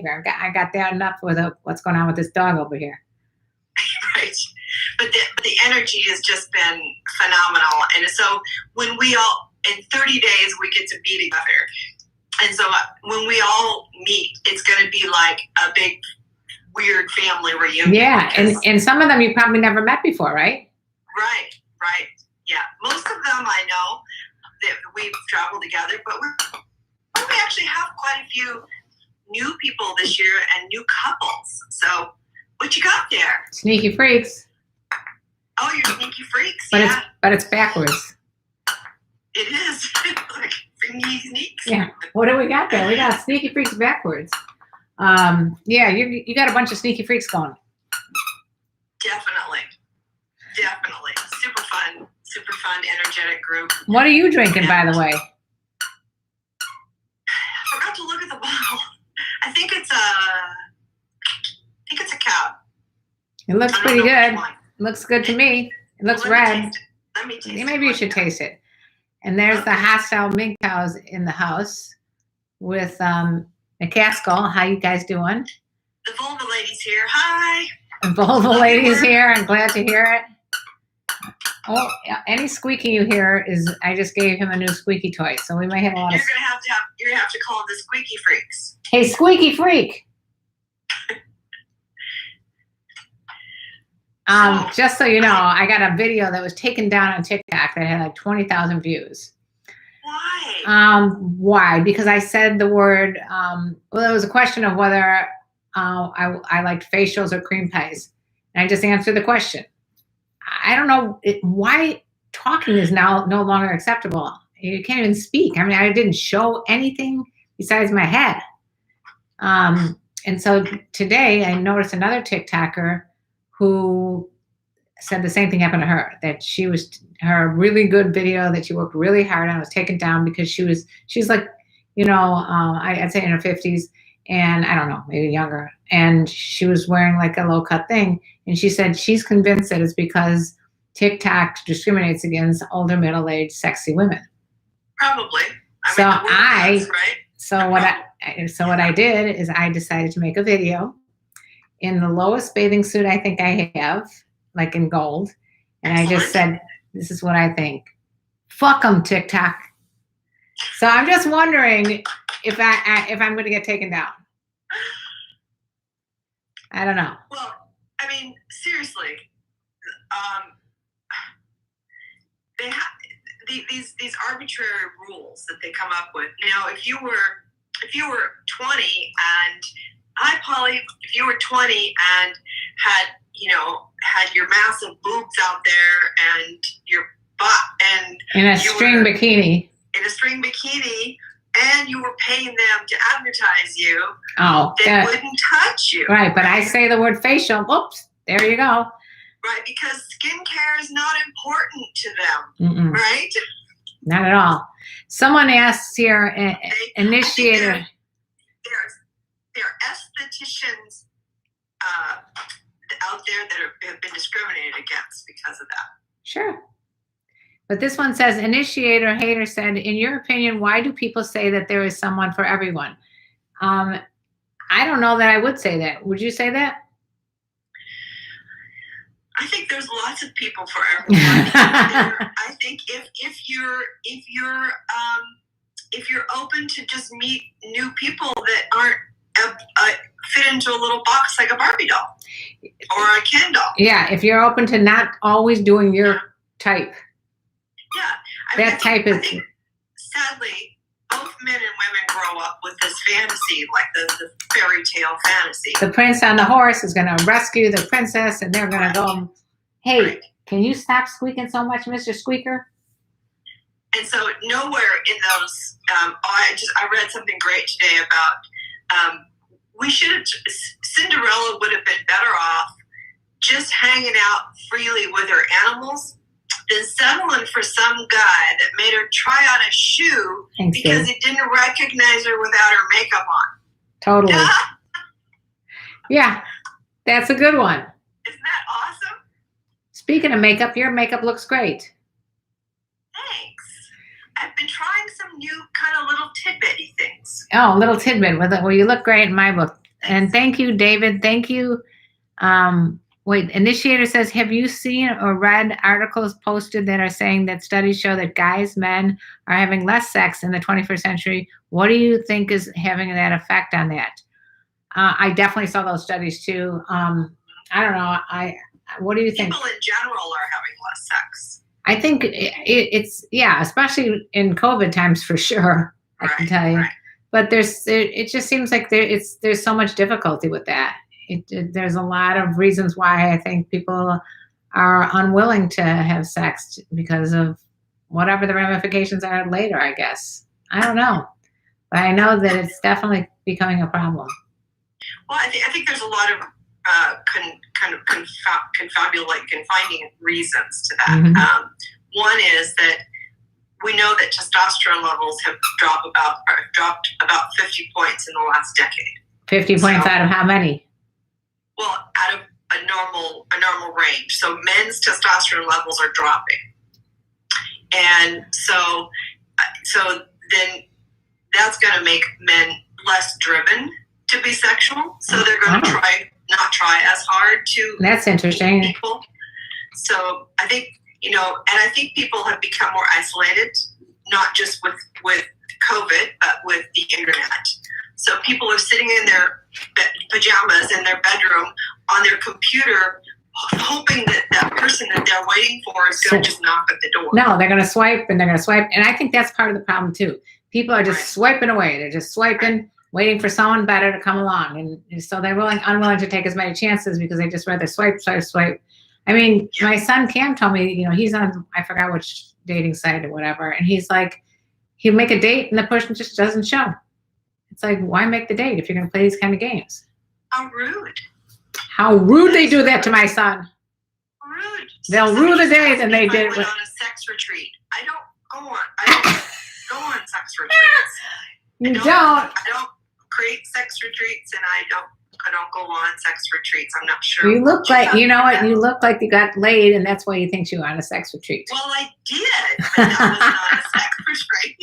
I got that enough with what's going on with this dog over here. Right. But the energy has just been phenomenal. And so when we all, in 30 days, we get to be together. And so when we all meet, it's going to be like a big, weird family reunion. Yeah. And some of them you probably never met before, right? Right. Yeah. Most of them I know that we've traveled together, but we actually have quite a few new people this year and new couples. So what you got there? Sneaky freaks. Oh, you're sneaky freaks. But it's backwards. It is. Like sneaks. Yeah. What do we got there? We got sneaky freaks backwards. Yeah, you got a bunch of sneaky freaks going. Definitely. Super fun, energetic group. What are you drinking, by the way? I forgot to look at the bottle. I think it's a cow. It looks pretty good. Looks good to me. It looks red. Let me taste it. Maybe you should taste it. And there's the hostile mink cows in the house with McCaskill. How you guys doing? The vulva lady's here. Hi. The vulva lady's here. I'm glad to hear it. Oh, any squeaky you hear is I just gave him a new squeaky toy, so we might have a lot of. You're gonna have to call them the squeaky freaks. Hey, squeaky freak. Just so you know, I got a video that was taken down on TikTok that had like 20,000 views. Why? Why? Because I said the word. Well, it was a question of whether I liked facials or cream pies, and I just answered the question. I don't know why talking is now no longer acceptable. You can't even speak. I mean, I didn't show anything besides my head. And so today I noticed another TikToker who said the same thing happened to her, that her really good video that she worked really hard on was taken down because she's like, I'd say in her 50s and I don't know, maybe younger. And she was wearing like a low cut thing. And she said she's convinced that it's because TikTok discriminates against older, middle-aged, sexy women. Probably. So what I did is I decided to make a video in the lowest bathing suit I think I have, like in gold. And I just said, this is what I think. Fuck them, TikTok. So I'm just wondering if I'm going to get taken down. I don't know. Well, I mean, seriously, they have these arbitrary rules that they come up with. Now, if you were 20 and if you were 20 and had your massive boobs out there and your butt and in a string bikini, and you were paying them to advertise you, they wouldn't touch you. Right, but I say the word facial. Whoops, there you go. Right, because skincare is not important to them. Mm-mm. Right? Not at all. Someone asks here, initiator. There are estheticians out there that have been discriminated against because of that. Sure. But this one says, initiator hater said, in your opinion, why do people say that there is someone for everyone? I don't know that I would say that. Would you say that? I think there's lots of people for everyone. I think if you're open to just meet new people that aren't fit into a little box like a Barbie doll or a Ken doll. Yeah, if you're open to not always doing your type. Yeah, I think, sadly, both men and women grow up with this fantasy, like the fairy tale fantasy. The prince on the horse is going to rescue the princess, and they're going to go, hey, can you stop squeaking so much, Mr. Squeaker? And so nowhere in those, I read something great today about, Cinderella would have been better off just hanging out freely with her animals than settling for some guy that made her try on a shoe because he didn't recognize her without her makeup on. Totally. Yeah, that's a good one. Isn't that awesome? Speaking of makeup, your makeup looks great. Thanks. I've been trying some new kind of little tidbitty things. Oh, little tidbit. Well, you look great in my book. And thank you, David. Thank you. Wait, Initiator says, have you seen or read articles posted that are saying that studies show that men are having less sex in the 21st century? What do you think is having that effect on that? I definitely saw those studies too. I don't know. What do you think? People in general are having less sex. I think it's especially in COVID times for sure. I can tell you. Right. But it just seems like there's so much difficulty with that. There's a lot of reasons why I think people are unwilling to have sex because of whatever the ramifications are later, I guess. I don't know. But I know that it's definitely becoming a problem. Well, I think there's a lot of confining reasons to that. Mm-hmm. One is that we know that testosterone levels have dropped about 50 points in the last decade. 50 points out of how many? Well, out of a normal range. So men's testosterone levels are dropping, and so then that's going to make men less driven to be sexual. So they're going to not try as hard to. That's interesting. People. So I think and I think people have become more isolated, not just with COVID, but with the internet. So people are sitting in their pajamas in their bedroom on their computer, hoping that person that they're waiting for is going to just knock at the door. No, they're going to swipe and they're going to swipe. And I think that's part of the problem too. People are just swiping away. They're just swiping, waiting for someone better to come along. And so they're unwilling to take as many chances because they just rather swipe. I mean, my son Cam told me, he's on, I forgot which dating site or whatever. And he's like, he'll make a date and the person just doesn't show. It's like, why make the date if you're going to play these kind of games? How rude. How rude they do that to my son. Rude. They'll rue the day that they did. I went on a sex retreat. I don't go on sex retreats. You don't. I don't create sex retreats, and I don't go on sex retreats. I'm not sure. You look like, you know what? You look like you got laid, and that's why you think you were on a sex retreat. Well, I did, but that was not a sex retreat.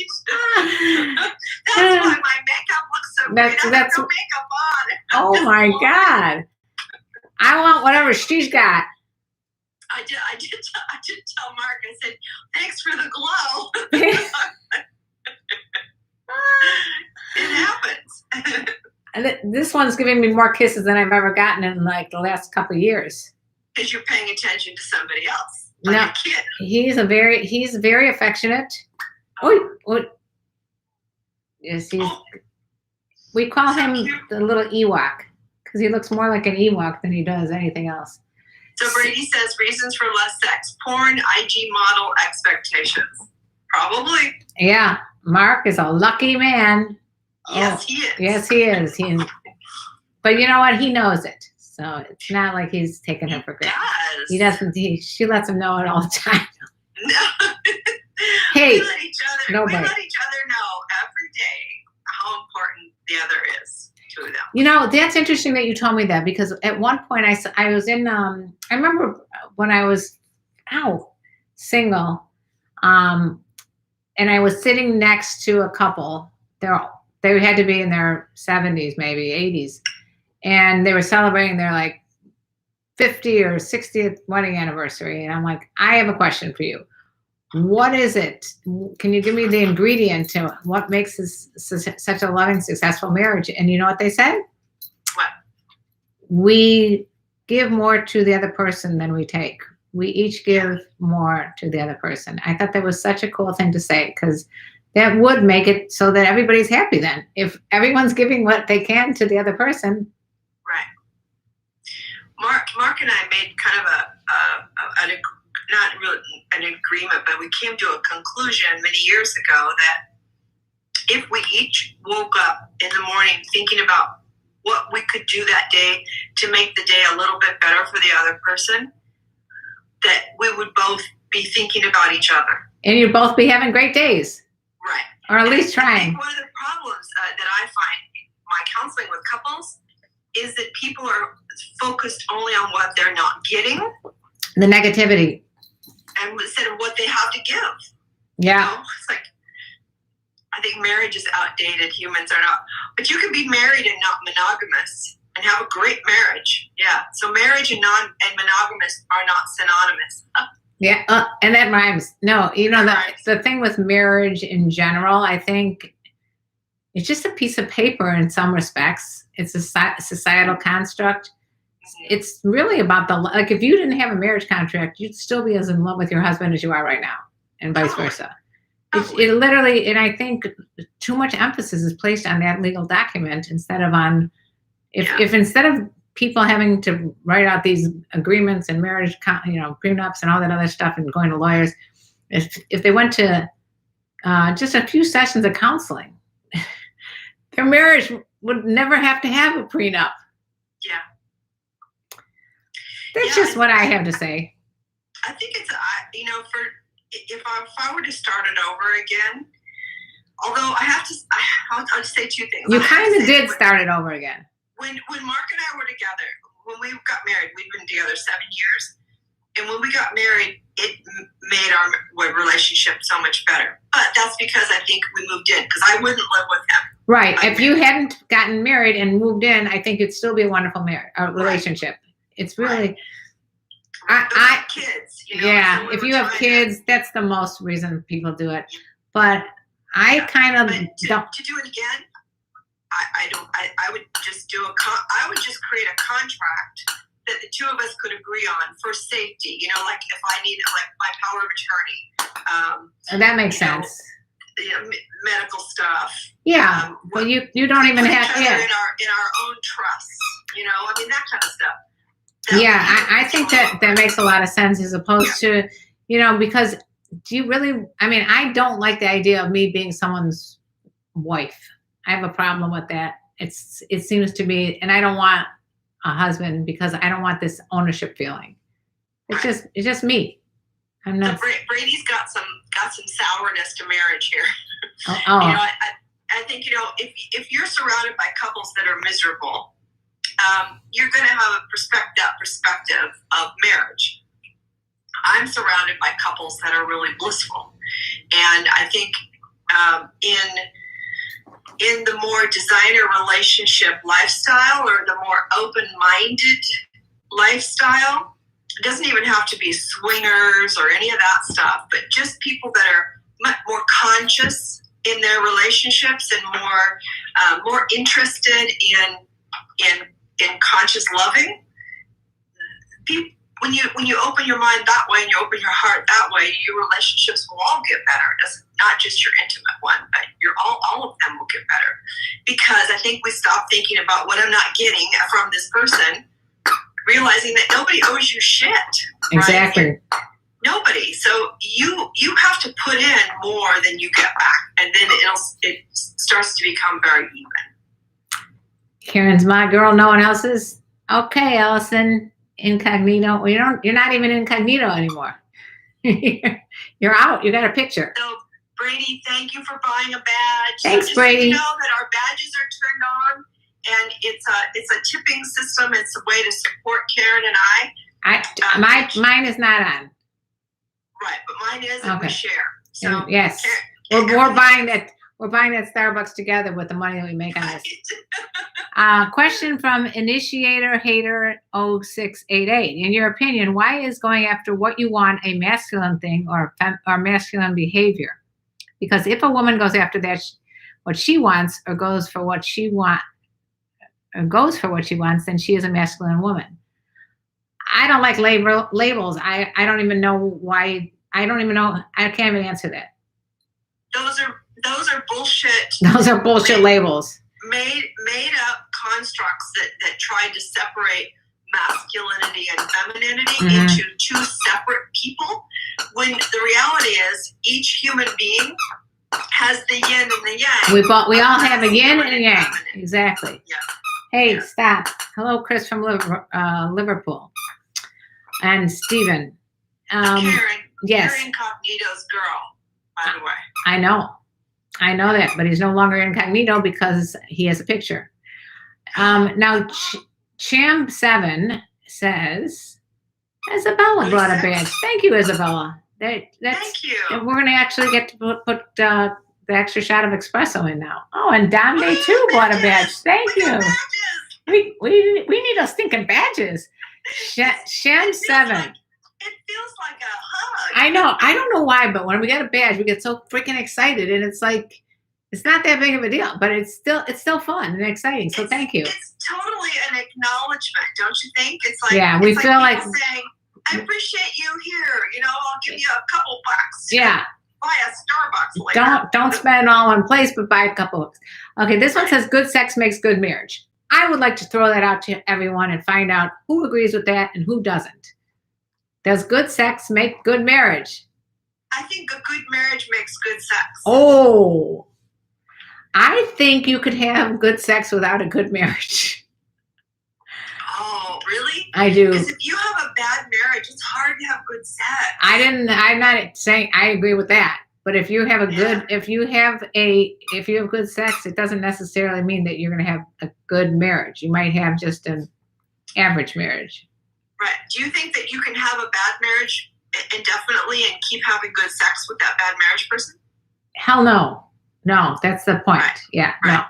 That's why my makeup looks so great. I have no makeup on. Oh my God! I want whatever she's got. I did tell Mark. I said, "Thanks for the glow." It happens. And this one's giving me more kisses than I've ever gotten in like the last couple of years. Because you're paying attention to somebody else. No, a kid. He's very affectionate. Yes, we call him the little Ewok because he looks more like an Ewok than he does anything else. So Brady says reasons for less sex: porn, IG model, expectations. Probably. Yeah, Mark is a lucky man. Yes, he is. Yes, he is. But you know what? He knows it. So it's not like he's taking her for granted. He doesn't. She lets him know it all the time. No. Hey, we let each other know every day how important the other is to them. That's interesting that you told me that because at one point I was in. I remember when I was single, and I was sitting next to a couple. They had to be in their 70s, maybe 80s. And they were celebrating their like 50 or 60th wedding anniversary. And I'm like, I have a question for you. What is it? Can you give me the ingredient to what makes this such a loving, successful marriage? And you know what they said? What? We give more to the other person than we take. We each give more to the other person. I thought that was such a cool thing to say because that would make it so that everybody's happy then. If everyone's giving what they can to the other person. Right. Mark and I made kind of not really an agreement, but we came to a conclusion many years ago that if we each woke up in the morning thinking about what we could do that day to make the day a little bit better for the other person, that we would both be thinking about each other. And you'd both be having great days. Right. Or at least trying. I think one of the problems that I find in my counseling with couples is that people are focused only on what they're not getting. The negativity. And instead of what they have to give. Yeah. It's like, I think marriage is outdated. Humans are not. But you can be married and not monogamous and have a great marriage. Yeah. So marriage and monogamous are not synonymous. Yeah, and that rhymes. No, the thing with marriage in general, I think it's just a piece of paper in some respects. It's a societal construct. It's really about like if you didn't have a marriage contract, you'd still be as in love with your husband as you are right now, and vice versa. It literally, and I think too much emphasis is placed on that legal document instead of on if instead of people having to write out these agreements and marriage, prenups and all that other stuff and going to lawyers, if they went to just a few sessions of counseling, their marriage would never have to have a prenup. Yeah. That's just what I have to say. I think it's, if I were to start it over again, although I'll just say two things. You kind of did start it over again. When Mark and I were together, when we got married, we'd been together 7 years. And when we got married, it made our relationship so much better. But that's because I think we moved in, because I wouldn't live with him. Right. If you hadn't gotten married and moved in, I think it'd still be a wonderful relationship. Right. It's really... I kids. Yeah, so if you have kids, that's the most reason people do it. But I kind of don't... To do it again, I would just I would just create a contract that the two of us could agree on for safety. Like if I need my power of attorney. And that makes sense. Medical stuff. Yeah. Well, you don't even have in our own trusts. That kind of stuff. I think that makes a lot of sense as opposed to, because do you really, I don't like the idea of me being someone's wife. I have a problem with that. It seems to me, and I don't want a husband because I don't want this ownership feeling. It's just me. I'm not. So Brady's got some sourness to marriage here. Oh. I think, if you're surrounded by couples that are miserable, you're going to have a perspective of marriage. I'm surrounded by couples that are really blissful. And I think in the more designer relationship lifestyle or the more open-minded lifestyle, it doesn't even have to be swingers or any of that stuff, but just people that are much more conscious in their relationships and more interested in conscious loving. When you open your mind that way and you open your heart that way, your relationships will all get better. It's not just your intimate one, but all of them will get better. Because I think we stop thinking about what I'm not getting from this person, realizing that nobody owes you shit. Right? Exactly. Nobody. So you have to put in more than you get back, and then it starts to become very even. Karen's my girl. No one else's. Okay, Allison. Incognito. Well, you're not even incognito anymore. You're out. You got a picture. So Brady, thank you for buying a badge. Thanks, so Brady. So that our badges are turned on, and it's a tipping system. It's a way to support Karen and I. Mine is not on. Right, but mine is, and we share. So and yes, we're buying that. We're buying that Starbucks together with the money that we make on this. Question from Initiator Hater 0688. In your opinion, why is going after what you want a masculine thing or masculine behavior? Because if a woman goes after what she wants or goes for what she wants, then she is a masculine woman. I don't like labels. I don't even know why. I don't even know. I can't even answer that. Those are bullshit. Those are bullshit labels. Made up constructs that tried to separate masculinity and femininity into two separate people. When the reality is, each human being has the yin and the yang. We all have a yin and a yang. Feminine. Exactly. Yeah. Hey, stop. Hello, Chris from Liverpool. And Stephen. Karen. Yes. You're Incognito's girl, by the way. I know that, but he's no longer incognito because he has a picture. Now, Cham7 says, Isabella brought a badge. Thank you, Isabella. Thank you. We're going to actually get to put the extra shot of espresso in now. Oh, and Dom Day too bought a badge. Thank We got you. badges. We need us thinking badges. Shem It feels 7. like- It feels like a hug. I know. I don't know why, but when we get a badge, we get so freaking excited, and it's like it's not that big of a deal, but it's still fun and exciting. So thank you. It's totally an acknowledgement, don't you think? It's like Yeah, we it's feel like people saying, "I appreciate you here. You know, I'll give you a couple bucks. yeah. Buy a Starbucks later." Don't spend it all in place, but buy a couple. Okay, this one says good sex makes good marriage. I would like to throw that out to everyone and find out who agrees with that and who doesn't. Does good sex make good marriage? I think a good marriage makes good sex. Oh, I think you could have good sex without a good marriage. Oh, really? I do. Because if you have a bad marriage, it's hard to have good sex. I'm not saying I agree with that. But if you have if you have good sex, it doesn't necessarily mean that you're going to have a good marriage. You might have just an average marriage. Right. Do you think that you can have a bad marriage indefinitely and keep having good sex with that bad marriage person? Hell no. No, that's the point. Right. Yeah. Right.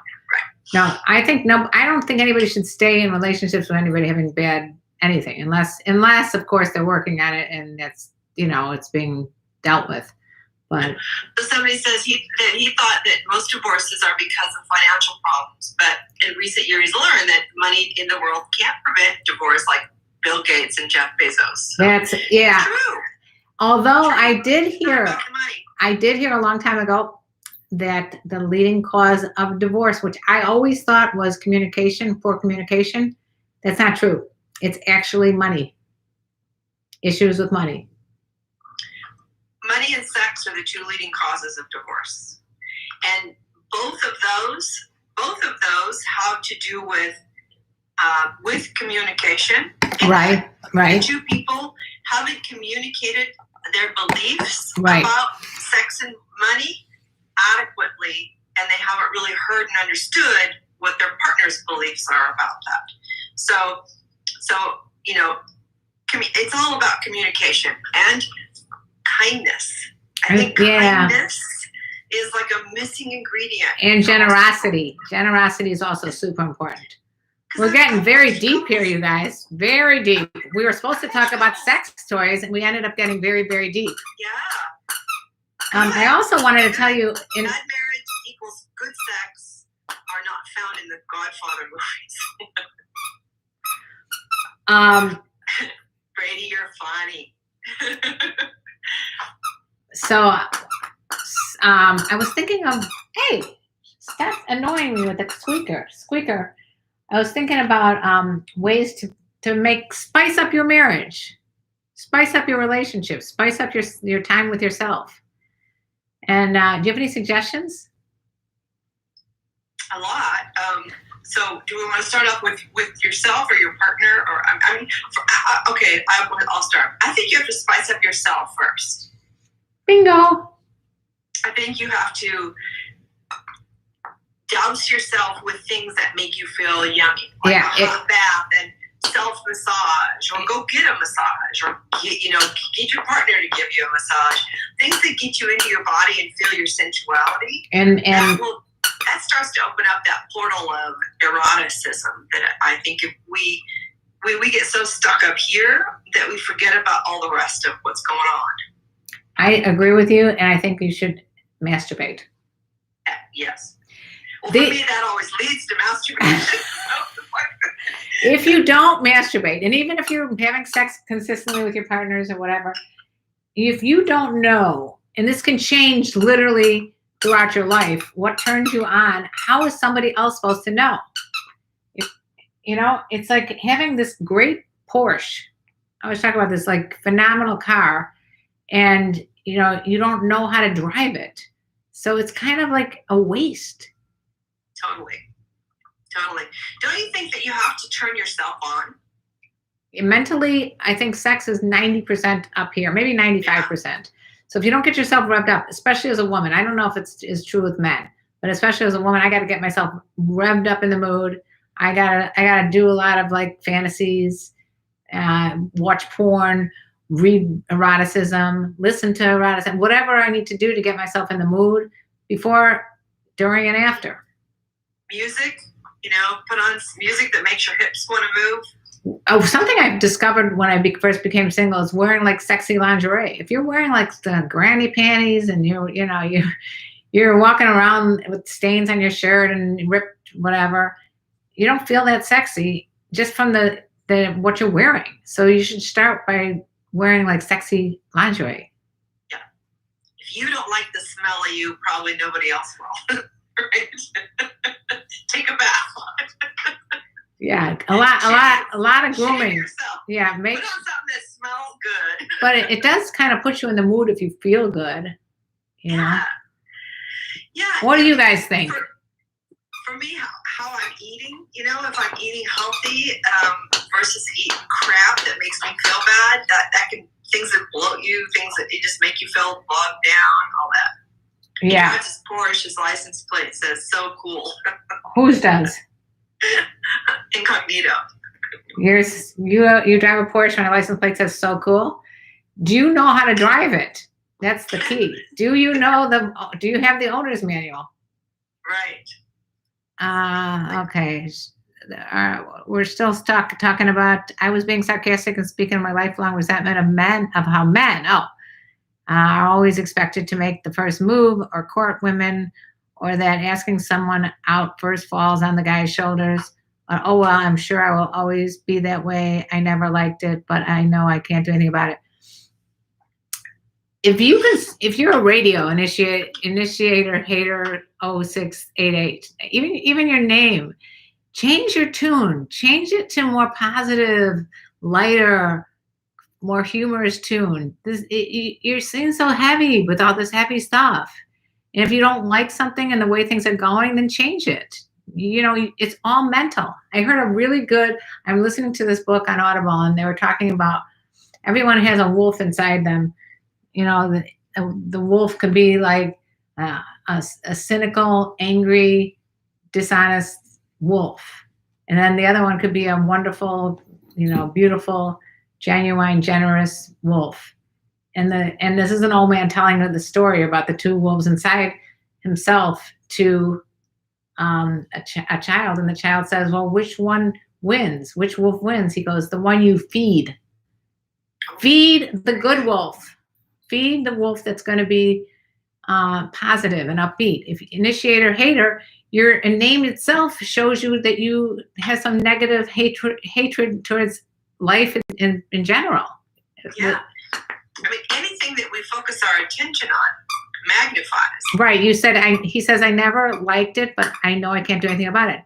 No. No. I don't think anybody should stay in relationships with anybody having bad anything unless of course they're working on it and that's it's being dealt with. But so somebody says he thought that most divorces are because of financial problems, but in recent years learned that money in the world can't prevent divorce, like Bill Gates and Jeff Bezos. So that's true. Although True. I did It's not hear about the money. I did hear a long time ago that the leading cause of divorce, which I always thought was poor communication, that's not true. It's actually money. Issues with money. Money and sex are the two leading causes of divorce. And both of those have to do with communication. Right. The two people haven't communicated their beliefs about sex and money adequately, and they haven't really heard and understood what their partner's beliefs are about that. So it's all about communication and kindness. I think kindness is like a missing ingredient. And generosity. Generosity is also super important. We're getting very deep here, you guys. Very deep. We were supposed to talk about sex toys, and we ended up getting very, very deep. Yeah. I also wanted to tell you, bad marriage equals good sex are not found in the Godfather movies. Brady, you're funny. So, I was thinking of, hey, stop annoying me with the squeaker. I was thinking about ways to spice up your marriage, spice up your relationship, spice up your time with yourself. And do you have any suggestions? A lot. So do we want to start off with yourself or your partner? Or I'll start. I think you have to spice up yourself first. Bingo. I think you have to douse yourself with things that make you feel yummy, like a hot bath and self-massage, or go get a massage, or get your partner to give you a massage. Things that get you into your body and feel your sensuality, and that starts to open up that portal of eroticism that I think if we get so stuck up here that we forget about all the rest of what's going on. I agree with you, and I think you should masturbate. Yes. Well, for me, that always leads to masturbation. If you don't masturbate, and even if you're having sex consistently with your partners or whatever, if you don't know, and this can change literally throughout your life, what turns you on, how is somebody else supposed to know? It's like having this great Porsche. I was talking about this like phenomenal car, and you don't know how to drive it. So it's kind of like a waste. Totally. Don't you think that you have to turn yourself on? Mentally, I think sex is 90% up here, maybe 95%. Yeah. So if you don't get yourself revved up, especially as a woman, I don't know if it's true with men, but especially as a woman, I got to get myself revved up in the mood. I gotta do a lot of like fantasies, watch porn, read eroticism, listen to eroticism, whatever I need to do to get myself in the mood. before, during, and after. Music, put on music that makes your hips want to move. Oh, something I've discovered when I first became single is wearing like sexy lingerie. If you're wearing like the granny panties and you're walking around with stains on your shirt and ripped whatever, you don't feel that sexy just from the what you're wearing. So you should start by wearing like sexy lingerie. Yeah. If you don't like the smell of you, probably nobody else will. Right? Take a bath. Yeah, a lot of grooming. Yeah, put on something that smells good. But it does kind of put you in the mood if you feel good. Yeah. What do you guys think? For me, how I'm eating, if I'm eating healthy versus eating crap that makes me feel bad, that can, things that bloat you, things that just make you feel bogged down, all that. Yeah. His Porsche, his license plate says "so cool." Whose does? Incognito. You drive a Porsche and your license plate says "so cool." Do you know how to drive it? That's the key. Do you have the owner's manual? Right. Okay. We're still talking about, I was being sarcastic and speaking of my lifelong resentment of how men are always expected to make the first move or court women, or that asking someone out first falls on the guy's shoulders. Oh, well, I'm sure I will always be that way. I never liked it, but I know I can't do anything about it. If you're a radio initiator hater 0688, even your name, change your tune, change it to more positive, lighter, more humorous tune. You're seeming so heavy with all this heavy stuff. And if you don't like something and the way things are going, then change it. It's all mental. I heard I'm listening to this book on Audible, and they were talking about everyone has a wolf inside them. The wolf could be like a cynical, angry, dishonest wolf. And then the other one could be a wonderful, beautiful, genuine, generous wolf. And this is an old man telling the story about the two wolves inside himself to a child. And the child says, well, which one wins? Which wolf wins? He goes, the one you feed. Feed the good wolf. Feed the wolf that's going to be positive and upbeat. If initiator hater, your name itself shows you that you have some negative hatred towards life in general. Yeah. I mean, anything that we focus our attention on magnifies. Right. He says, I never liked it, but I know I can't do anything about it.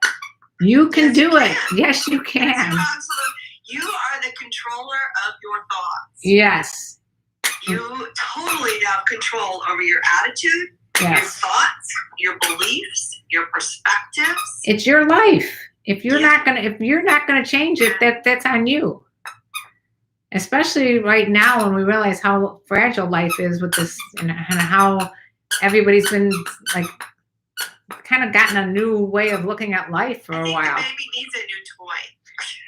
You can do it. Yes, you can. Yes, you are the controller of your thoughts. Yes. You totally have control over your attitude, yes, your thoughts, your beliefs, your perspectives. It's your life. If you're not gonna change it, that's on you. Especially right now when we realize how fragile life is with this, and how everybody's been like kind of gotten a new way of looking at life for a while. The baby needs a new toy.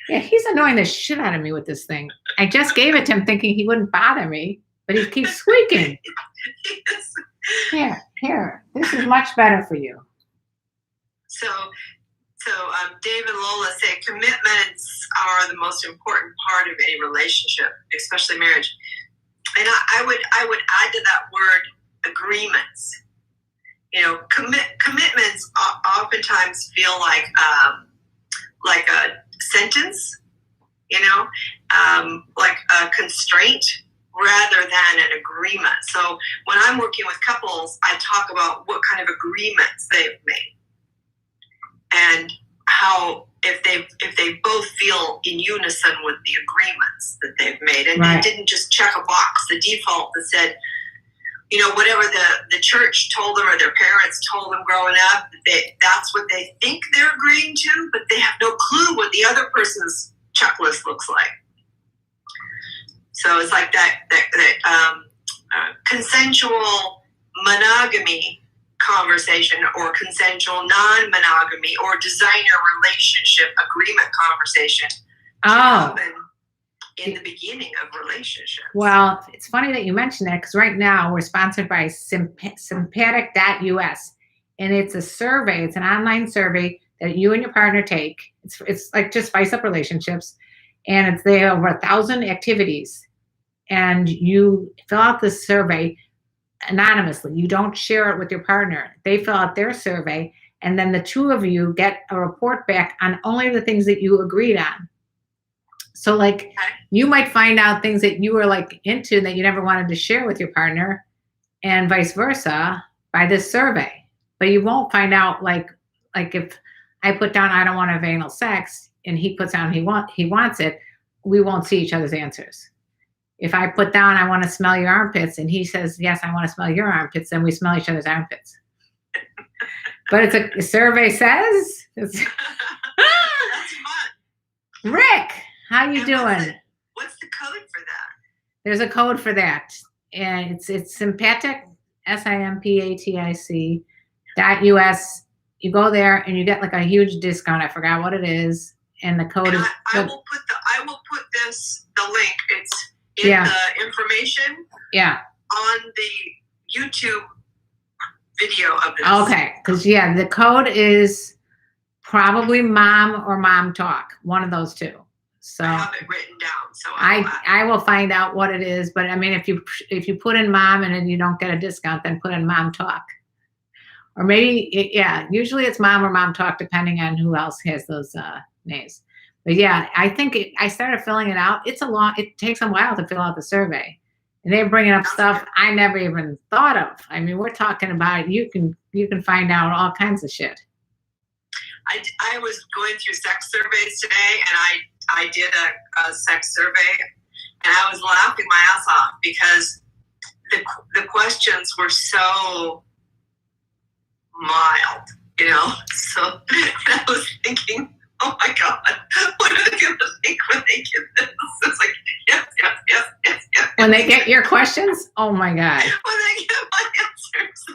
Yeah, he's annoying the shit out of me with this thing. I just gave it to him thinking he wouldn't bother me, but he keeps squeaking. Here, this is much better for you. So Dave and Lola say commitments are the most important part of any relationship, especially marriage. And I would add to that word agreements. Commitments oftentimes feel like a sentence, like a constraint rather than an agreement. So when I'm working with couples, I talk about what kind of agreements they've made and how if they both feel in unison with the agreements that they've made, and right, they didn't just check a box, the default that said, whatever the church told them or their parents told them growing up, that's what they think they're agreeing to, but they have no clue what the other person's checklist looks like. So it's like that consensual monogamy conversation, or consensual non-monogamy, or designer relationship agreement conversation. Oh. in the beginning of relationships. Well, it's funny that you mentioned that because right now we're sponsored by sympathetic.us, and it's a survey. It's an online survey that you and your partner take. It's like just spice up relationships, and they have over 1,000 activities, and you fill out this survey anonymously. You don't share it with your partner. They fill out their survey, and then the two of you get a report back on only the things that you agreed on. So like you might find out things that you were like into that you never wanted to share with your partner, and vice versa by this survey. But you won't find out like if I put down I don't want to have anal sex and he puts down he wants it, we won't see each other's answers. If I put down I want to smell your armpits and he says yes I want to smell your armpits, then we smell each other's armpits. But it's a survey says it's That's fun. Rick. How you doing? What's the code for that? There's a code for that, and it's sympathetic, sympatic.us. You go there and you get like a huge discount. I forgot what it is, and the code is. I will put the link. It's in the information. Yeah. On the YouTube video of this. Okay, because the code is probably mom or mom talk, one of those two. So I have it written down, so I will find out what it is. But I mean, if you put in mom and then you don't get a discount, then put in mom talk, or maybe usually it's mom or mom talk, depending on who else has those names. But yeah, I think I started filling it out. It takes a while to fill out the survey, and they're bringing up stuff I never even thought of. I mean, we're talking about you can find out all kinds of shit. I was going through sex surveys today, and I did a sex survey, and I was laughing my ass off because the questions were so mild, So I was thinking, oh my God, what are they going to think when they get this? It's like, yes. When they get your questions, oh my God. When they get my answers,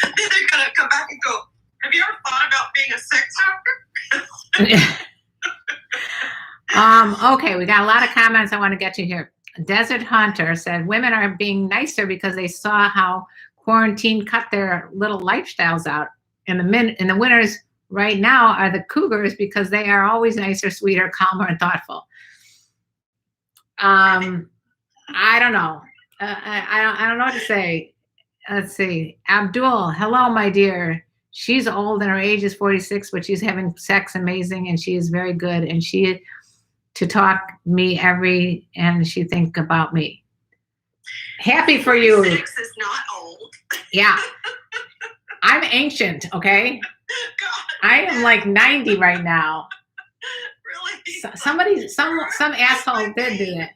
then they're going to come back and go, have you ever thought about being a sex worker? Okay, we got a lot of comments I want to get to here. Desert Hunter said women are being nicer because they saw how quarantine cut their little lifestyles out. And the winners right now are the Cougars because they are always nicer, sweeter, calmer, and thoughtful. I don't know. I don't know what to say. Let's see. Abdul, hello, my dear. She's old and her age is 46, but she's having sex amazing and she is very good. And she to talk me and she think about me. Happy for you. 46 is not old. Yeah. I'm ancient, okay? God, I am like 90 right now. Really? Some asshole did do that.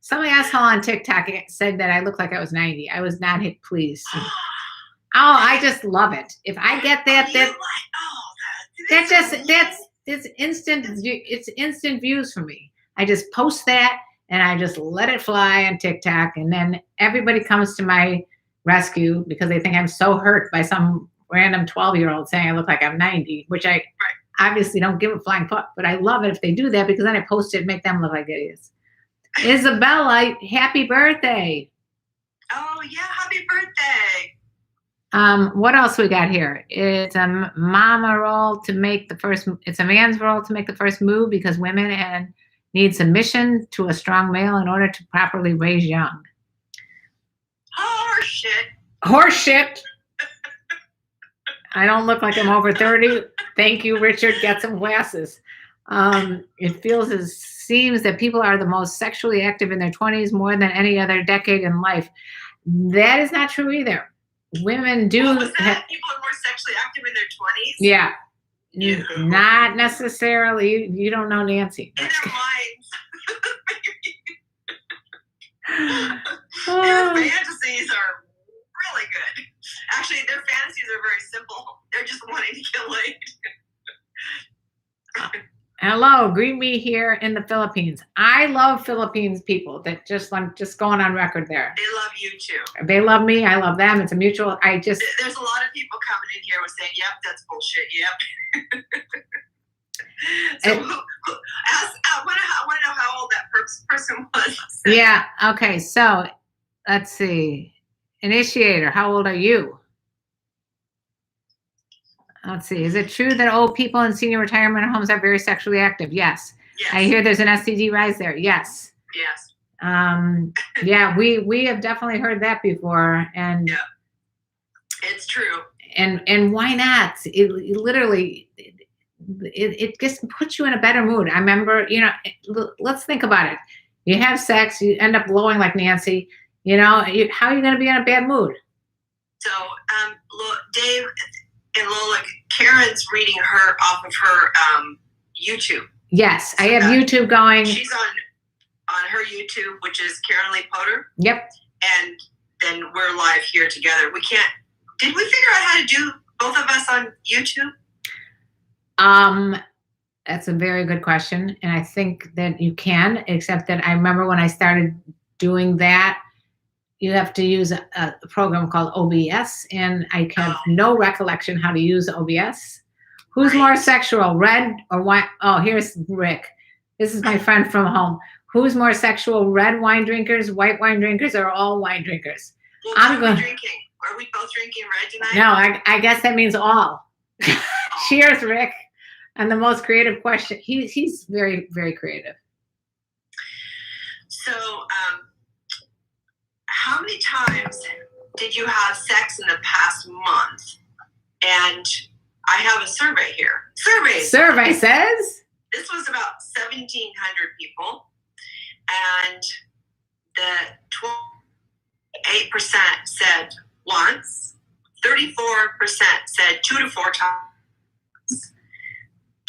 Some asshole on TikTok said that I look like I was 90. I was not pleased. Oh, I just love it. If I get that, it's instant views for me. I just post that and I just let it fly on TikTok, and then everybody comes to my rescue because they think I'm so hurt by some random 12-year-old saying I look like I'm 90, which I obviously don't give a flying fuck, but I love it if they do that because then I post it and make them look like idiots. Isabella, happy birthday. Oh yeah, happy birthday. What else we got here? It's a man's role to make the first move because women need submission to a strong male in order to properly raise young. Horse shit. I don't look like I'm over 30. Thank you, Richard. Get some glasses. It seems that people are the most sexually active in their 20s more than any other decade in life. That is not true either. Women do. What was that? People are more sexually active in their 20s? Yeah. Not necessarily. You don't know Nancy. In their minds. Their fantasies are really good. Actually, their fantasies are very simple. They're just wanting to get laid. Hello, greet me here in the Philippines. I love Philippines people. I'm just going on record there. They love you too. They love me. I love them. It's a mutual. There's a lot of people coming in here with saying, "Yep, that's bullshit." Yep. So, I want to know Yeah. Okay. So let's see. Initiator, how old are you? Let's see. Is it true that old people in senior retirement homes are very sexually active? Yes. Yes. I hear there's an STD rise there. Yes. Yes. Yeah, we have definitely heard that before, and yeah, it's true. And why not? It literally, it just puts you in a better mood. I remember, let's think about it. You have sex, you end up glowing like Nancy. How are you going to be in a bad mood? So, Dave and Lola, Karen's reading her off of her YouTube. Yes, I have YouTube going. She's on her YouTube, which is KarenLee Potter. Yep. And then we're live here together. Did we figure out how to do both of us on YouTube? That's a very good question. And I think that you can, except that I remember when I started doing that, you have to use a program called OBS, and I have no recollection how to use OBS. Who's more sexual, red or white? Oh, here's Rick. This is my friend from home. Who's more sexual, red wine drinkers, white wine drinkers, or all wine drinkers? Well, I'm going drinking. Are we both drinking red tonight? No, I guess that means all. Cheers, Rick. And the most creative question. He's very, very creative. So, how many times did you have sex in the past month? And I have a survey here. Survey says? This was about 1,700 people. And the 28% said once. 34% said 2 to 4 times.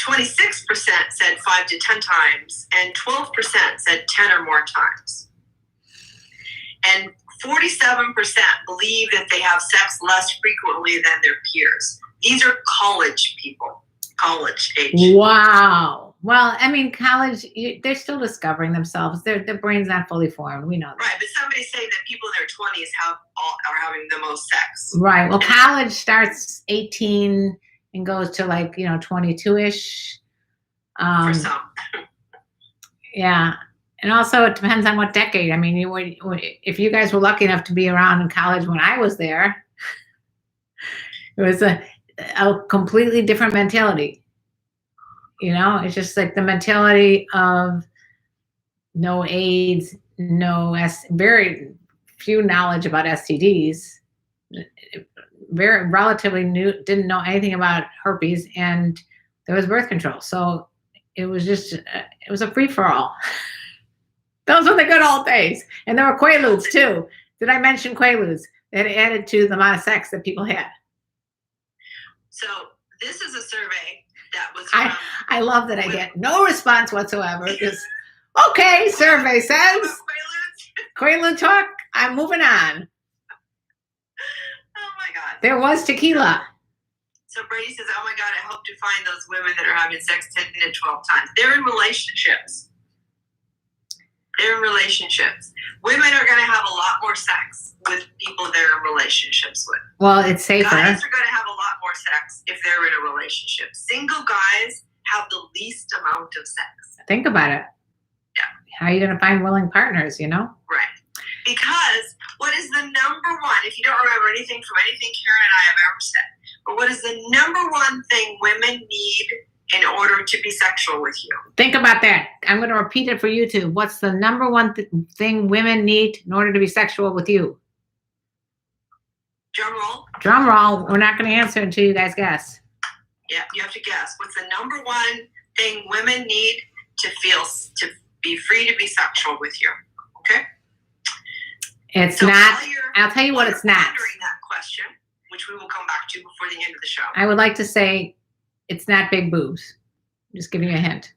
26% said 5 to 10 times. And 12% said 10 or more times. And 47% believe that they have sex less frequently than their peers. These are college people, college age. Wow. Well, I mean, college, they're still discovering themselves. Their brain's not fully formed. We know that. Right, but somebody's saying that people in their 20s are having the most sex. Right. Well, college starts 18 and goes to 22-ish. For some. Yeah. And also, it depends on what decade. I mean, if you guys were lucky enough to be around in college when I was there, it was a completely different mentality. It's just like the mentality of no AIDS, very few knowledge about STDs, very relatively new, didn't know anything about herpes, and there was birth control. So it was a free-for-all. Those were the good old days. And there were Quaaludes too. Did I mention Quaaludes? That added to the amount of sex that people had. So this is a survey that was I love that I get no response whatsoever. Just, okay, survey says. Quaalude talk, I'm moving on. Oh my God. There was tequila. So Brady says, oh my God, I hope to find those women that are having sex 10 to 12 times. They're in relationships. Women are going to have a lot more sex with people they're in relationships with. Well, it's safer. Guys are going to have a lot more sex if they're in a relationship. Single guys have the least amount of sex. Think about it. Yeah. How are you going to find willing partners, Right. Because what is the number one, if you don't remember anything from anything Karen and I have ever said, but what is the number one thing women need in order to be sexual with you? Think about that. I'm going to repeat it for YouTube. What's the number one thing women need in order to be sexual with you? Drum roll. Drum roll. We're not going to answer until you guys guess. Yeah, you have to guess. What's the number one thing women need to be free to be sexual with you? Okay? It's not. I'll tell you what it's not. Pondering that question, which we will come back to before the end of the show. I would like to say it's not big boobs. I'm just giving you a hint.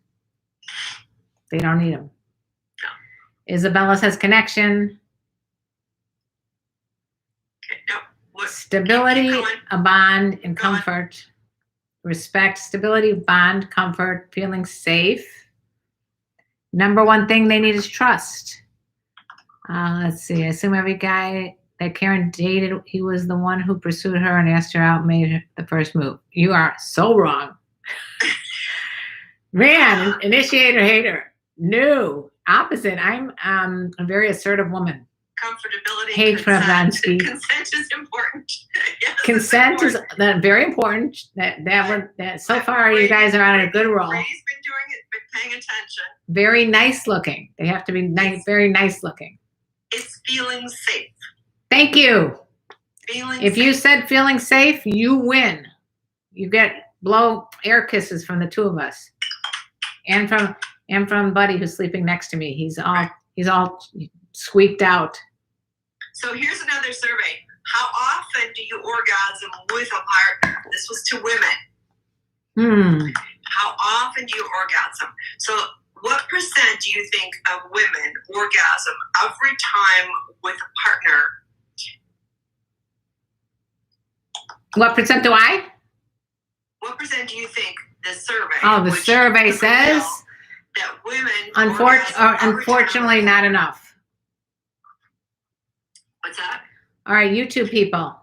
They don't need them. No. Isabella says connection. Okay, no. Stability, a bond, and comfort. Respect, stability, bond, comfort, feeling safe. Number one thing they need is trust. Let's see. I assume every guy that Karen dated, he was the one who pursued her and asked her out, made the first move. You are so wrong. Man, initiator, hater. No, opposite. I'm a very assertive woman. Comfortability. Hey, Travansky. Consent is important. Yes, Consent is very important. So far you guys are on a good roll. Brady's been doing it, been paying attention. Very nice looking. They have to be nice, very nice looking. It's feeling safe. Thank you. If you said feeling safe, you win. You get blow air kisses from the two of us, and from Buddy who's sleeping next to me. He's all squeaked out. So here's another survey. How often do you orgasm with a partner? This was to women. How often do you orgasm? So what percent do you think of women orgasm every time with a partner? What percent do I? What percent do you think the survey? Oh, the survey says that women unfortunately not enough. What's that? All right, you two people.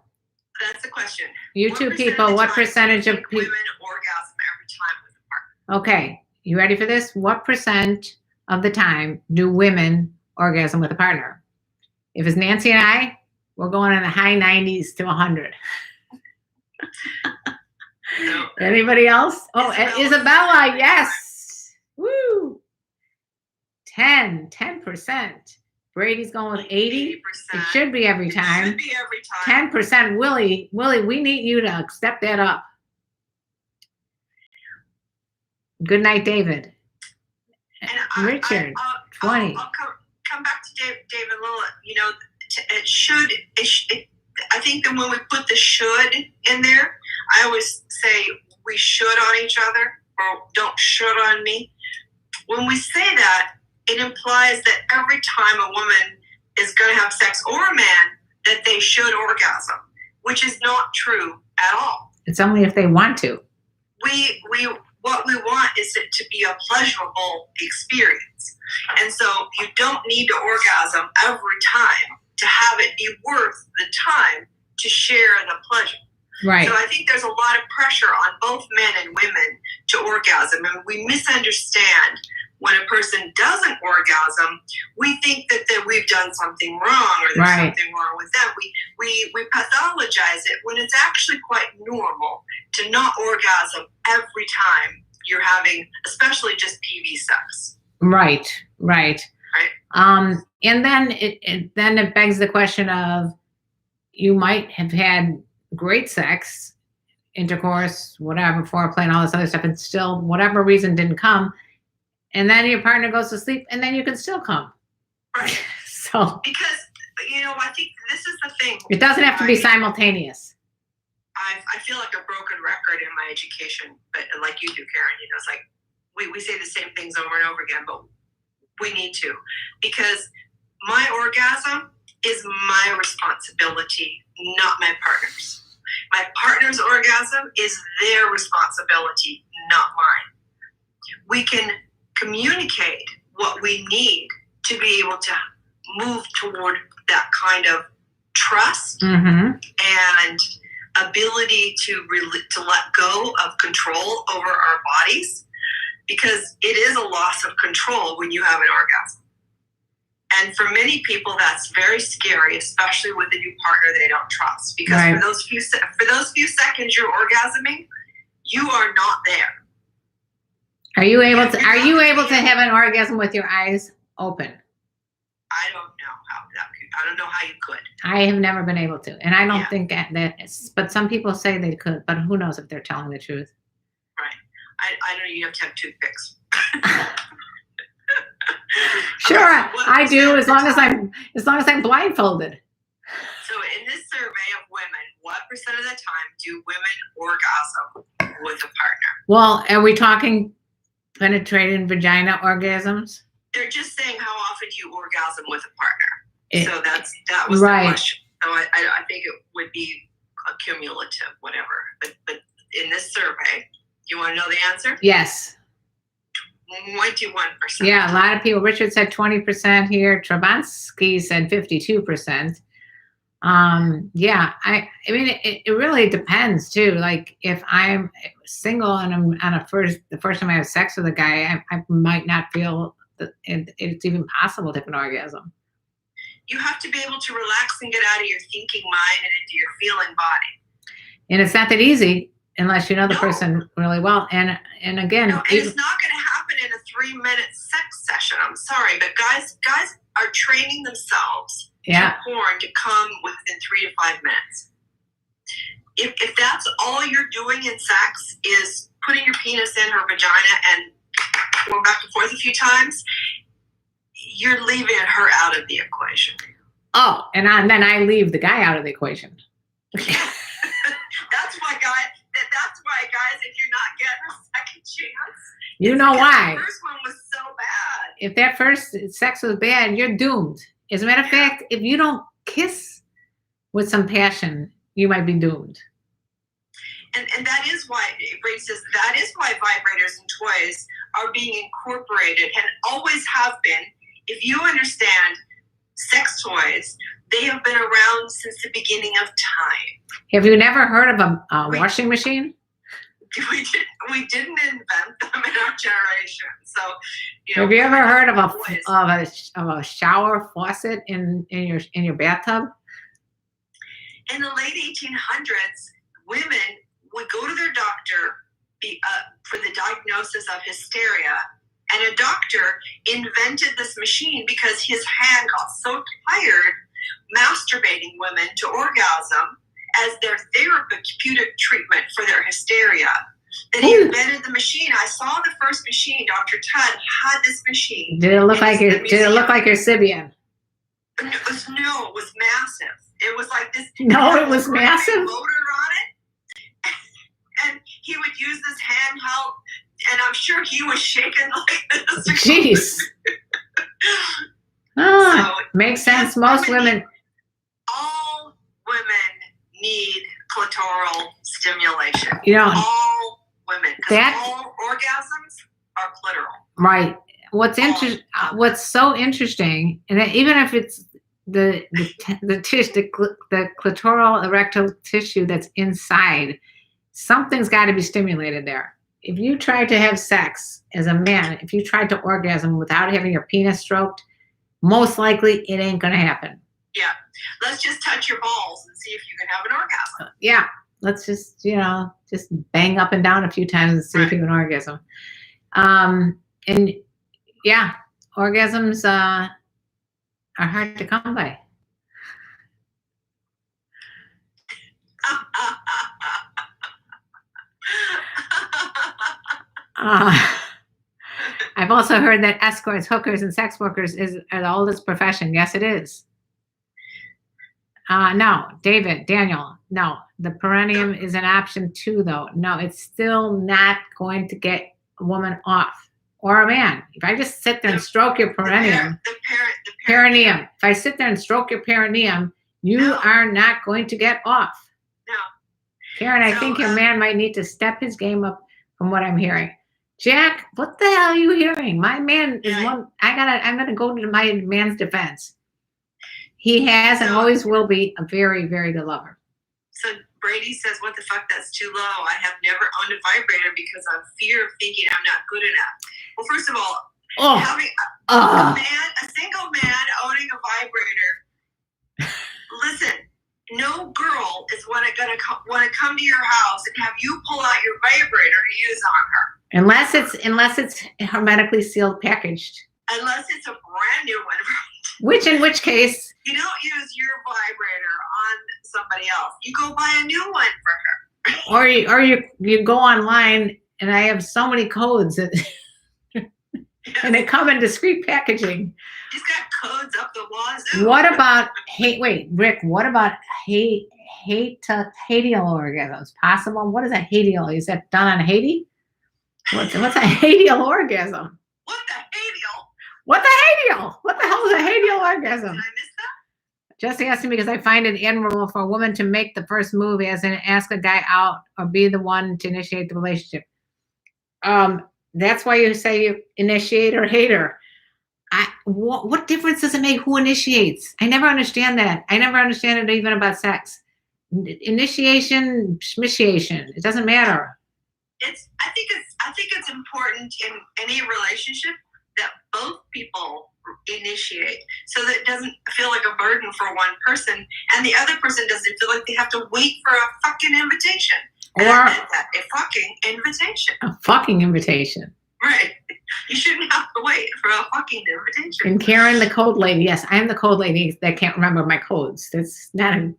That's the question. You two people, what percentage of people? Women orgasm every time with a partner. Okay, you ready for this? What percent of the time do women orgasm with a partner? If it's Nancy and I, we're going in the high 90s to 100. No. Anybody else? Oh, Isabella, yes. Woo. 10%. Brady's going with 80. It should be every time. It should be every time. 10%. Willie, we need you to step that up. Good night, David. And Richard, 20. I'll come back to David Lola. You know, I think that when we put the should in there, I always say we should on each other or don't should on me. When we say that, it implies that every time a woman is going to have sex or a man, that they should orgasm, which is not true at all. It's only if they want to. What we want is it to be a pleasurable experience. And so you don't need to orgasm every time to have it be worth the time to share the pleasure. Right. So I think there's a lot of pressure on both men and women to orgasm. And we misunderstand when a person doesn't orgasm, we think that we've done something wrong or there's something wrong with them. We pathologize it when it's actually quite normal to not orgasm every time you're having, especially just PV sex. Right. And then it begs the question of, you might have had great sex, intercourse, whatever, foreplay and all this other stuff, and still, whatever reason, didn't come. And then your partner goes to sleep, and then you can still come. Right. So. Because, I think this is the thing. It doesn't have to be simultaneous. I feel like a broken record in my education, but like you do, Karen, it's like we say the same things over and over again, but we need to. Because my orgasm is my responsibility, not my partner's. My partner's orgasm is their responsibility, not mine. We can communicate what we need to be able to move toward that kind of trust and ability to let go of control over our bodies, because it is a loss of control when you have an orgasm. And for many people, that's very scary, especially with a new partner they don't trust, because for those few seconds you're orgasming, you are not there. Are you able to have an orgasm with your eyes open? I don't know how that could. I don't know how you could. I have never been able to, and I don't think that. But some people say they could, but who knows if they're telling the truth? Right. I know you have to have toothpicks. Sure, I do, as long as I'm blindfolded. So in this survey of women, what percent of the time do women orgasm with a partner? Well, are we talking penetrating vagina orgasms? They're just saying how often you orgasm with a partner. So that was the question. So I think it would be a cumulative, whatever. But in this survey, you want to know the answer? Yes. 21%. Yeah, a lot of people. Richard said 20% here. Travansky said 52%. Yeah, I mean, it really depends too. Like if I'm single and I'm on the first time I have sex with a guy, I might not feel it's even possible to have an orgasm. You have to be able to relax and get out of your thinking mind and into your feeling body. And it's not that easy unless you know the No. person really well. And again, No, and it's not going to happen in a 3-minute sex session. I'm sorry, but guys are training themselves yeah, to porn to come within 3 to 5 minutes. If that's all you're doing in sex is putting your penis in her vagina and going back and forth a few times, you're leaving her out of the equation. oh, and then I leave the guy out of the equation. That's why guys, if you're not getting a second chance, You know why? the first one was so bad. If that first sex was bad, you're doomed. As a matter of fact, if you don't kiss with some passion, you might be doomed. And that is why, Brady says, that is why vibrators and toys are being incorporated and always have been. If you understand sex toys, they have been around since the beginning of time. Have you never heard of a washing machine? We didn't invent them in our generation. So, Have you ever heard of toys. a shower faucet in your bathtub? In the late 1800s, women would go to their doctor for the diagnosis of hysteria, and a doctor invented this machine because his hand got so tired masturbating women to orgasm as their therapeutic treatment for their hysteria that he invented the machine. I saw the first machine. Dr. Tudd had this machine. Did it look like your Sibian? No, it was massive. It was like this. No, it was massive. Motor on it, and he would use this handheld, and I'm sure he was shaking like this. Jeez. So, makes sense. Most women. All women need clitoral stimulation. All women, because all orgasms are clitoral. Right. What's so interesting, and that even if it's the clitoral erectile tissue that's inside, something's got to be stimulated there. If you try to have sex as a man, if you tried to orgasm without having your penis stroked, most likely it ain't going to happen. Yeah. Let's just touch your balls and see if you can have an orgasm. Yeah. Let's just, just bang up and down a few times and see if you can orgasm. And yeah, orgasms are hard to come by. I've also heard that escorts, hookers, and sex workers is the oldest profession. Yes, it is. No, Daniel, no. The perineum is an option too, though. No, it's still not going to get a woman off or a man. If I just sit there and stroke your perineum, perineum. If I sit there and stroke your perineum, you are not going to get off. No. Karen, I think your man might need to step his game up from what I'm hearing. Jack, what the hell are you hearing? My man is one. I'm gonna go to my man's defense. He has and always will be a very, very good lover. So Brady says, what the fuck, that's too low. I have never owned a vibrator because of fear of thinking I'm not good enough. Well, first of all, having a single man owning a vibrator, listen, no girl is want to come to your house and have you pull out your vibrator to use on her. Unless it's hermetically sealed packaged. Unless it's a brand new one. In which case, you don't use your vibrator on somebody else. You go buy a new one for her. Or you go online, and I have so many codes that, and they come in discrete packaging. He's got codes up the wazoo. What about Rick? What about hatial orgasms? Possible? What is a hatial? Is that done on Haiti? What's a hatial orgasm? What the hatial? What the hatial? What the hell is a hatial orgasm? Did I miss that? Just asking because I find it admirable for a woman to make the first move, as in ask a guy out or be the one to initiate the relationship. That's why you say you initiate or hater. What difference does it make who initiates? I never understand that. I never understand it even about sex. Initiation, schmitiation. It doesn't matter. I think it's important in any relationship that both people initiate so that it doesn't feel like a burden for one person, and the other person doesn't feel like they have to wait for a fucking invitation. Or a fucking invitation. A fucking invitation. Right. You shouldn't have to wait for a fucking invitation. And Karen, the code lady. Yes, I'm the code lady that can't remember my codes. That's not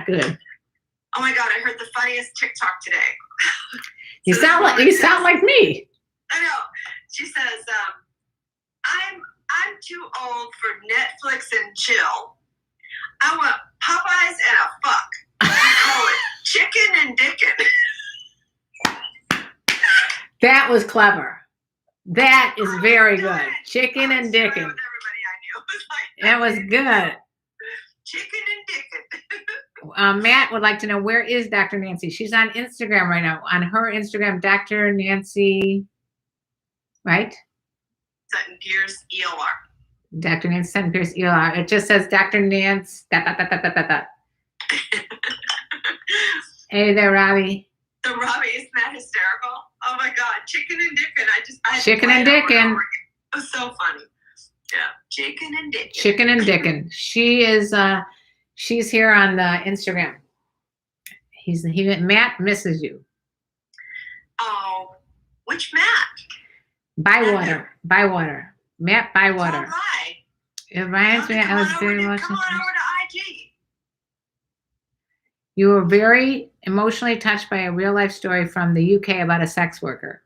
good. Oh my God, I heard the funniest TikTok today. You sound like me. I know. She says, I'm too old for Netflix and chill. I want Popeyes and a fuck. I call it chicken and dickin'. That was clever. That is very good. Chicken and dickin'. Everybody I knew. That was good. Chicken and dickin'. Matt would like to know, where is Dr. Nancy? She's on Instagram right now. On her Instagram, Dr. Nancy, right? Sutton Pierce, ELR. Dr. Nancy Sutton Pierce, ELR. It just says Dr. Nance. Hey there, Robbie. So Robbie, isn't that hysterical? Oh my God, chicken and dickin'. Chicken and dickin'. It was so funny. Yeah, chicken and dickin'. Chicken and dickin'. She is. She's here on the Instagram. Matt misses you. Oh, which Matt? Bywater. Matt Bywater. All right. It reminds me. I was very emotional. Come on over to IG. You were very emotionally touched by a real life story from the UK about a sex worker.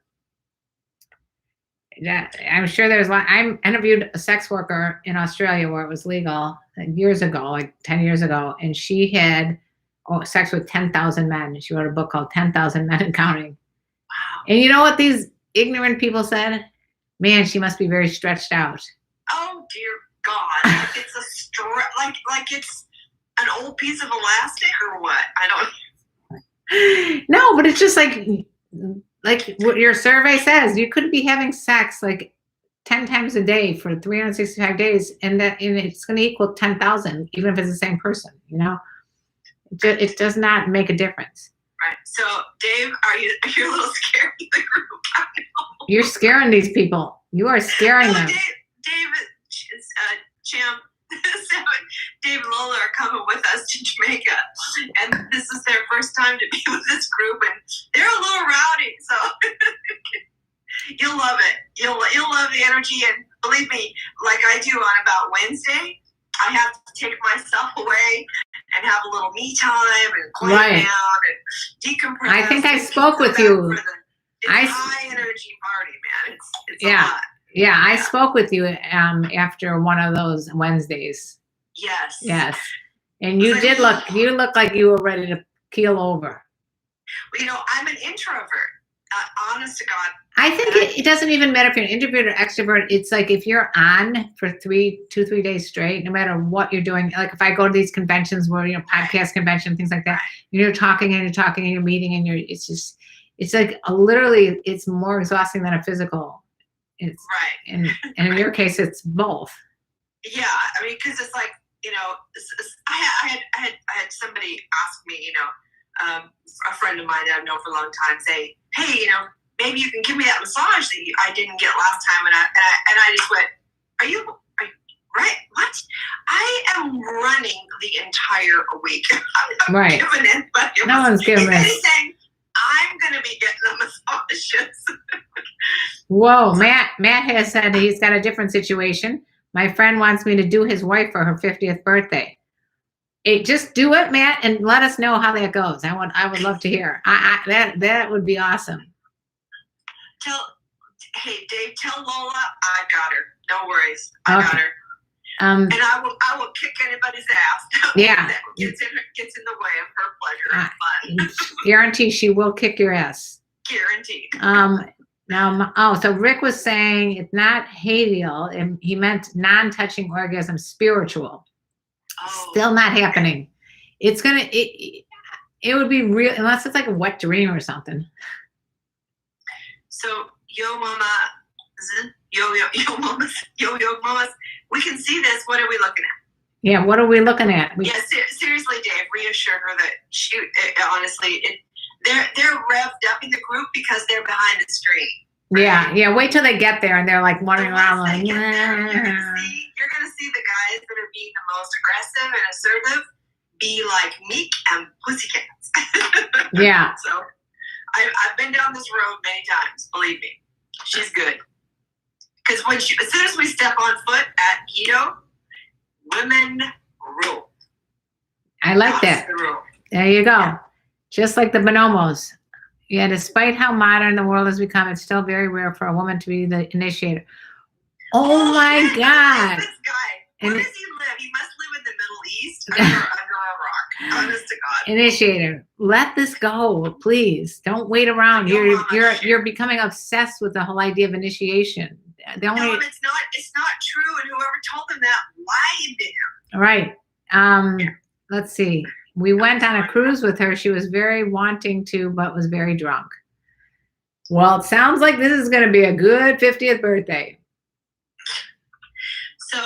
I'm sure there's a lot. I interviewed a sex worker in Australia where it was legal years ago, like 10 years ago, and she had sex with 10,000 men. She wrote a book called 10,000 Men and Counting. Wow. And you know what these ignorant people said? Man, she must be very stretched out. Oh dear God! Like it's a like it's an old piece of elastic or what? I don't. No, but it's just like what your survey says. You could be having sex like 10 times a day for 365 days, and it's going to equal 10,000, even if it's the same person. You know, it does not make a difference. Right. So, Dave, are you a little scared of the group? You're scaring these people. You are scaring them. Dave, Champ, Dave and Lola are coming with us to Jamaica, and this is their first time to be with this group, and they're a little rowdy, so you'll love it. You'll love the energy, and believe me, like I do on about Wednesday, I have to take myself away and have a little me time and quiet down and decompress. I think I spoke with you. It's high energy party, man. It's a lot. Yeah, I spoke with you after one of those Wednesdays. Yes. And you look like you were ready to keel over. Well, you know, I'm an introvert. Honest to God. I think it doesn't even matter if you're an introvert or extrovert. It's like if you're on for 3 days straight, no matter what you're doing. Like if I go to these conventions where, you know, podcast convention, things like that, and you're talking and you're meeting and it's like literally it's more exhausting than a physical. It's right. And in your case, it's both. Yeah. I mean, cause it's like, you know, I had somebody ask me, you know, a friend of mine that I've known for a long time say, hey, you know, maybe you can give me that massage that I didn't get last time. And I just went, are you right? What? I am running the entire week. I'm not giving it. No one's giving it. Anything, I'm going to be getting the massages. Whoa. Matt has said he's got a different situation. My friend wants me to do his wife for her 50th birthday. Just do it, Matt, and let us know how that goes. I would love to hear. That would be awesome. Hey, Dave, tell Lola I got her. No worries. I got her. And I will kick anybody's ass. Yeah. That gets in the way of her pleasure and fun. Guarantee she will kick your ass. Guaranteed. So Rick was saying it's not haedial, and he meant non-touching orgasm, spiritual. Oh, still not happening. It's gonna. It would be real unless it's like a wet dream or something. So yo mamas, we can see this. What are we looking at? Yeah, what are we looking at? Seriously, Dave, reassure her that honestly, they're revved up in the group because they're behind the screen. Yeah. Wait till they get there and they're like wandering around like, you're gonna see the guys that are being the most aggressive and assertive be like meek and pussycats. Yeah. So I've been down this road many times. Believe me, she's good. Because as soon as we step on foot at Guido, women rule. I like that. The rule. There you go. Yeah. Just like the bonobos. Yeah, despite how modern the world has become, it's still very rare for a woman to be the initiator. Oh my God. This guy, where does he live? He must live in the Middle East under a rock. Honest to God. Initiator. Let this go, please. Don't wait around. You're becoming obsessed with the whole idea of initiation. No, it's not true, and whoever told him that lied to him. Right. Let's see. We went on a cruise with her. She was very wanting to, but was very drunk. Well, it sounds like this is going to be a good 50th birthday. So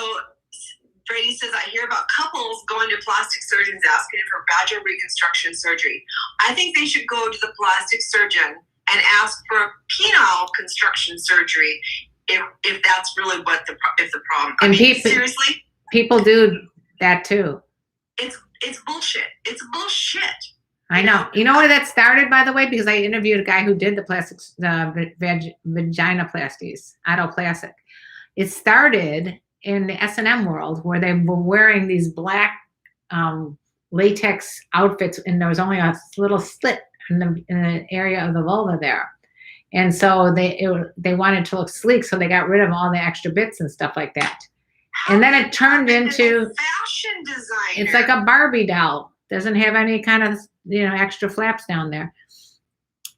Brady says, I hear about couples going to plastic surgeons asking for vaginal reconstruction surgery. I think they should go to the plastic surgeon and ask for a penile construction surgery if that's really what the problem. And seriously, people do that too. It's bullshit. It's bullshit. I know. You know where that started, by the way? Because I interviewed a guy who did the plastics, vaginoplasties, autoplastic. It started in the S&M world where they were wearing these black latex outfits, and there was only a little slit in the area of the vulva there. And so they wanted to look sleek, so they got rid of all the extra bits and stuff like that. And then it turned into fashion designer. It's like a Barbie doll. Doesn't have any kind of extra flaps down there.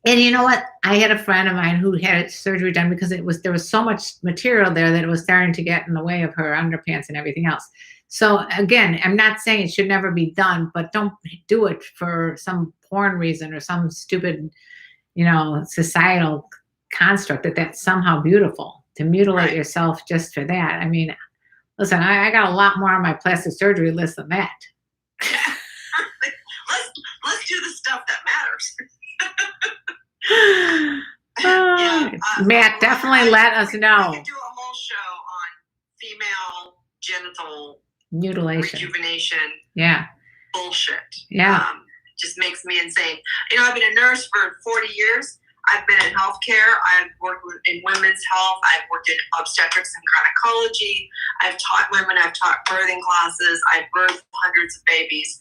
And you know what? I had a friend of mine who had surgery done because there was so much material there that it was starting to get in the way of her underpants and everything else. So again, I'm not saying it should never be done, but don't do it for some porn reason or some stupid, societal construct that's somehow beautiful to mutilate yourself just for that. I mean, listen, I got a lot more on my plastic surgery list than that. Let's do the stuff that matters. Matt, definitely let us know. We could do a whole show on female genital mutilation, rejuvenation. Yeah. Bullshit. Yeah. Just makes me insane. I've been a nurse for 40 years. I've been in healthcare. I've worked in women's health. I've worked in obstetrics and gynecology. I've taught women. I've taught birthing classes. I've birthed hundreds of babies.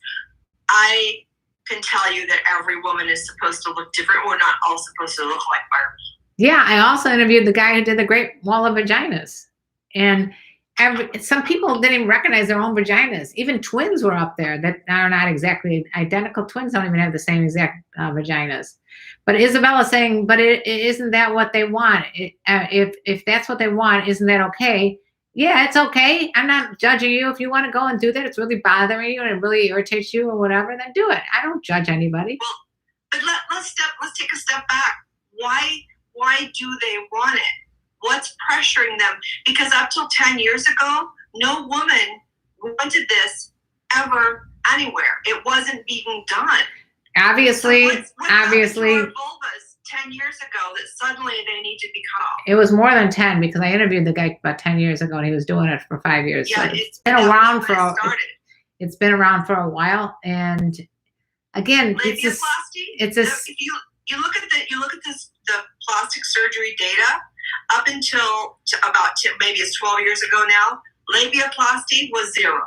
I can tell you that every woman is supposed to look different. We're not all supposed to look like Barbie. Yeah, I also interviewed the guy who did the Great Wall of Vaginas. And some people didn't even recognize their own vaginas. Even twins were up there that are not exactly identical. Twins don't even have the same exact vaginas. But Isabella's saying, but isn't that what they want? If that's what they want, isn't that okay? Yeah, it's okay. I'm not judging you. If you want to go and do that, it's really bothering you and it really irritates you or whatever, then do it. I don't judge anybody. Well, but let's take a step back. Why do they want it? What's pressuring them? Because up till 10 years ago, no woman wanted this ever anywhere. It wasn't being done. Obviously, so what's vulvas 10 years ago that suddenly they need to be cut off? It was more than 10 because I interviewed the guy about 10 years ago and he was doing it for 5 years. Yeah, so it's been around it's been around for a while. And again, if you look at the plastic surgery data up until about maybe it's 12 years ago now, labiaplasty was 0.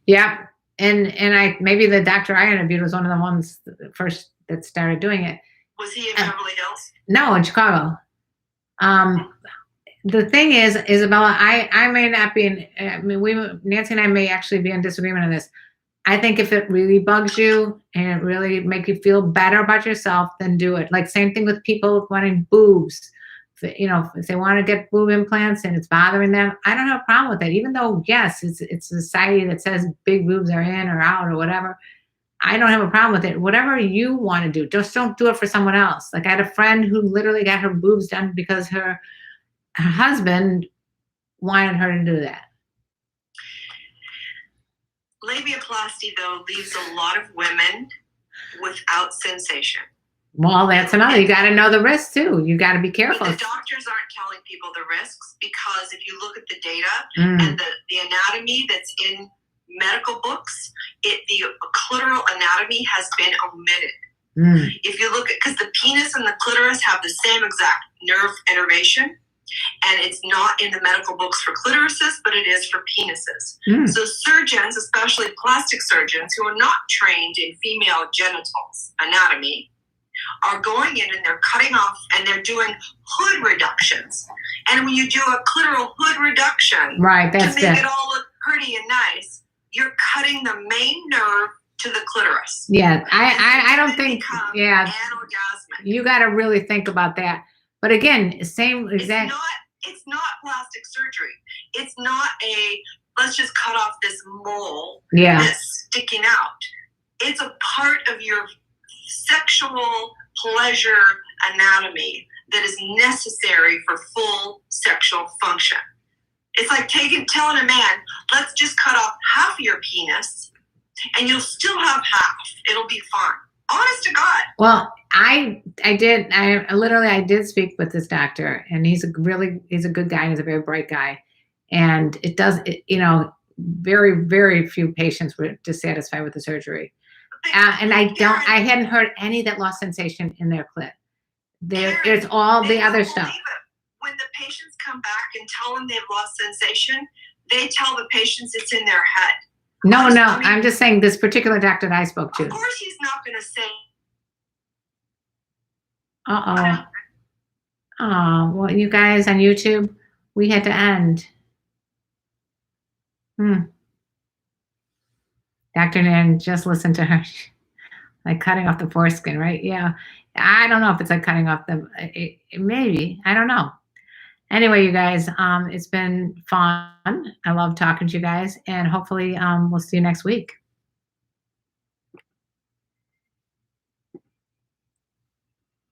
Yeah. And maybe the doctor I interviewed was one of the ones first that started doing it. Was he in Beverly Hills? No, in Chicago. The thing is, Isabella, I may not be Nancy and I may actually be in disagreement on this. I think if it really bugs you and it really make you feel better about yourself, then do it. Like same thing with people wanting boobs. If they want to get boob implants and it's bothering them, I don't have a problem with that. Even though, yes, it's a society that says big boobs are in or out or whatever. I don't have a problem with it. Whatever you want to do, just don't do it for someone else. Like I had a friend who literally got her boobs done because her husband wanted her to do that. Labiaplasty, though, leaves a lot of women without sensation. Well, that's another. You got to know the risks too. You got to be careful. The doctors aren't telling people the risks because if you look at the data Mm. and the anatomy that's in medical books, the clitoral anatomy has been omitted. Mm. If you look at, because the penis and the clitoris have the same exact nerve innervation, and it's not in the medical books for clitorises, but it is for penises. Mm. So surgeons, especially plastic surgeons who are not trained in female genitals anatomy, are going in and they're cutting off and they're doing hood reductions. And when you do a clitoral hood reduction, Right, that's to make good. it all look pretty and nice, you're cutting the main nerve to the clitoris. Yeah, I don't think. Become Yeah, anorgasmic. you got to really think about that. But again, same exact. It's not plastic surgery. It's not let's just cut off this mole Yeah. that's sticking out. It's a part of your sexual pleasure anatomy that is necessary for full sexual function. It's like telling a man, let's just cut off half of your penis and you'll still have half. It'll be fine. Honest to God. Well, I did speak with this doctor, and he's a good guy. He's a very bright guy, and very, very few patients were dissatisfied with the surgery. And I hadn't heard any that lost sensation in their clit. It's all the other stuff. When the patients come back and tell them they've lost sensation, they tell the patients it's in their head. No, I'm just saying this particular doctor that I spoke to. Of course he's not going to say. Oh, well, you guys on YouTube, we had to end. Dr. Nan, just listen to her. Like cutting off the foreskin, right? Yeah. I don't know if it's like cutting off maybe. I don't know. Anyway, you guys, it's been fun. I love talking to you guys, and hopefully we'll see you next week.